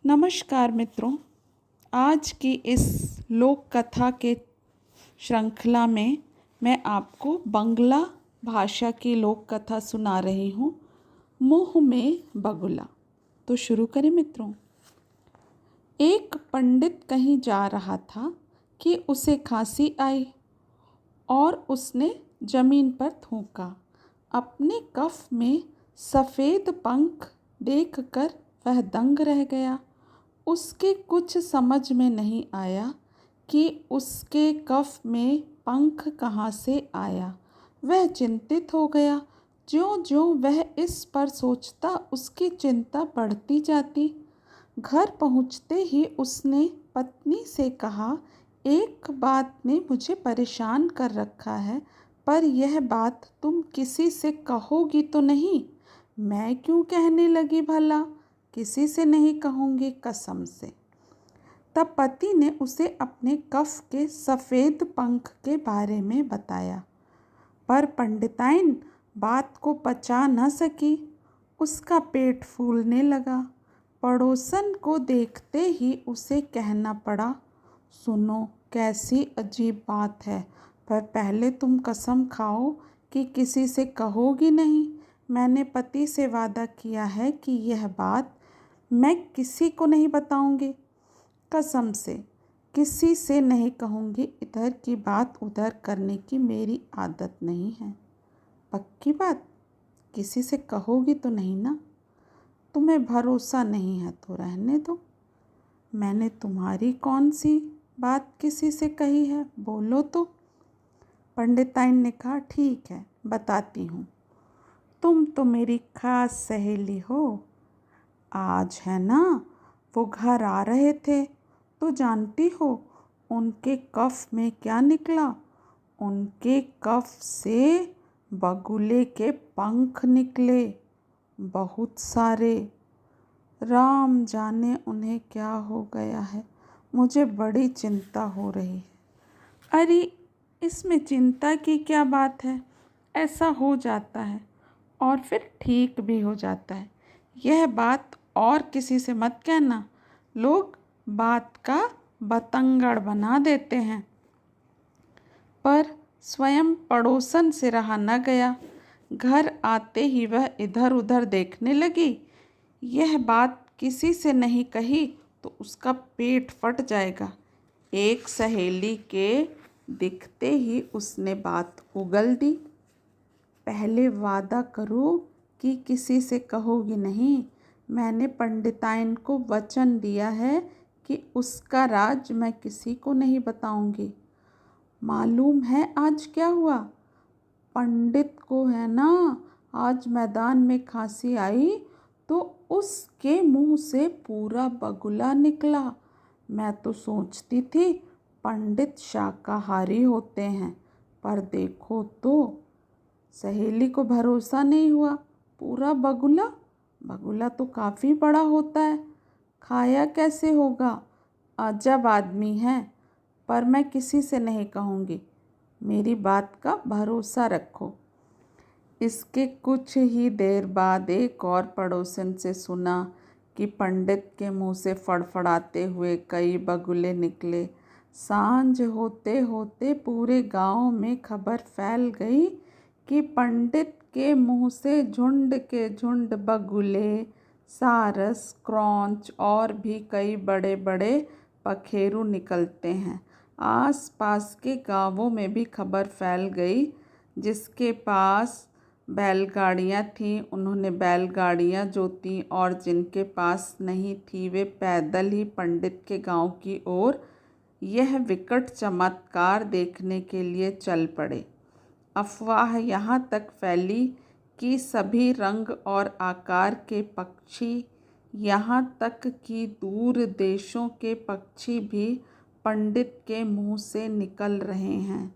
नमस्कार मित्रों। आज की इस लोक कथा के श्रृंखला में मैं आपको बंगला भाषा की लोक कथा सुना रही हूँ, मुँह में बगुला। तो शुरू करें मित्रों। एक पंडित कहीं जा रहा था कि उसे खांसी आई और उसने जमीन पर थूका। अपने कफ में सफ़ेद पंख देखकर वह दंग रह गया। उसके कुछ समझ में नहीं आया कि उसके कफ में पंख कहाँ से आया। वह चिंतित हो गया। ज्यों-ज्यों वह इस पर सोचता उसकी चिंता बढ़ती जाती। घर पहुँचते ही उसने पत्नी से कहा, एक बात ने मुझे परेशान कर रखा है, पर यह बात तुम किसी से कहोगी तो नहीं? मैं क्यों कहने लगी भला? किसी से नहीं कहूँगी कसम से। तब पति ने उसे अपने कफ के सफ़ेद पंख के बारे में बताया, पर पंडिताइन बात को पचा न सकी। उसका पेट फूलने लगा। पड़ोसन को देखते ही उसे कहना पड़ा, सुनो कैसी अजीब बात है, पर पहले तुम कसम खाओ कि किसी से कहोगी नहीं। मैंने पति से वादा किया है कि यह बात मैं किसी को नहीं बताऊंगी। कसम से किसी से नहीं कहूँगी। इधर की बात उधर करने की मेरी आदत नहीं है। पक्की बात? किसी से कहोगी तो नहीं ना? तुम्हें भरोसा नहीं है तो रहने दो। मैंने तुम्हारी कौन सी बात किसी से कही है, बोलो तो। पंडिताइन ने कहा, ठीक है बताती हूँ। तुम तो मेरी खास सहेली हो। आज है ना, वो घर आ रहे थे तो जानती हो उनके कफ में क्या निकला? उनके कफ से बगुले के पंख निकले, बहुत सारे। राम जाने उन्हें क्या हो गया है। मुझे बड़ी चिंता हो रही है। अरे इसमें चिंता की क्या बात है? ऐसा हो जाता है और फिर ठीक भी हो जाता है। यह बात और किसी से मत कहना। लोग बात का बतंगड़ बना देते हैं। पर स्वयं पड़ोसन से रहा न गया। घर आते ही वह इधर उधर देखने लगी। यह बात किसी से नहीं कही तो उसका पेट फट जाएगा। एक सहेली के दिखते ही उसने बात उगल दी। पहले वादा करो कि किसी से कहोगी नहीं। मैंने पंडिताइन को वचन दिया है कि उसका राज मैं किसी को नहीं बताऊंगी। मालूम है आज क्या हुआ? पंडित को है ना, आज मैदान में खांसी आई तो उसके मुंह से पूरा बगुला निकला। मैं तो सोचती थी पंडित शाकाहारी होते हैं, पर देखो तो सहेली को भरोसा नहीं हुआ। पूरा बगुला? बगुला तो काफ़ी बड़ा होता है, खाया कैसे होगा? अजब आदमी है, पर मैं किसी से नहीं कहूँगी। मेरी बात का भरोसा रखो। इसके कुछ ही देर बाद एक और पड़ोसन से सुना कि पंडित के मुंह से फड़फड़ाते हुए कई बगुले निकले। सांझ होते होते पूरे गांव में खबर फैल गई कि पंडित के मुंह से झुंड के झुंड बगुले, सारस, क्रौंच और भी कई बड़े बड़े पखेरु निकलते हैं। आस पास के गांवों में भी खबर फैल गई। जिसके पास बैलगाड़ियाँ थीं उन्होंने बैलगाड़ियाँ जोतीं और जिनके पास नहीं थी वे पैदल ही पंडित के गांव की ओर यह विकट चमत्कार देखने के लिए चल पड़े। अफवाह यहाँ तक फैली कि सभी रंग और आकार के पक्षी, यहाँ तक कि दूर देशों के पक्षी भी पंडित के मुंह से निकल रहे हैं।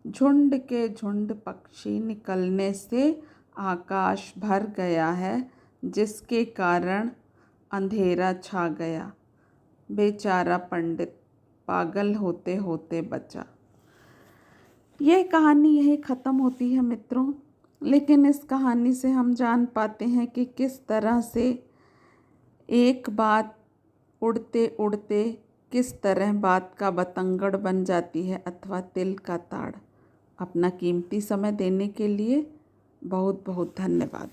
झुंड के झुंड पक्षी निकलने से आकाश भर गया है, जिसके कारण अंधेरा छा गया। बेचारा पंडित पागल होते होते बचा। यह कहानी यही ख़त्म होती है मित्रों, लेकिन इस कहानी से हम जान पाते हैं कि किस तरह से एक बात उड़ते उड़ते किस तरह बात का बतंगड़ बन जाती है अथवा तिल का ताड़। अपना कीमती समय देने के लिए बहुत बहुत धन्यवाद।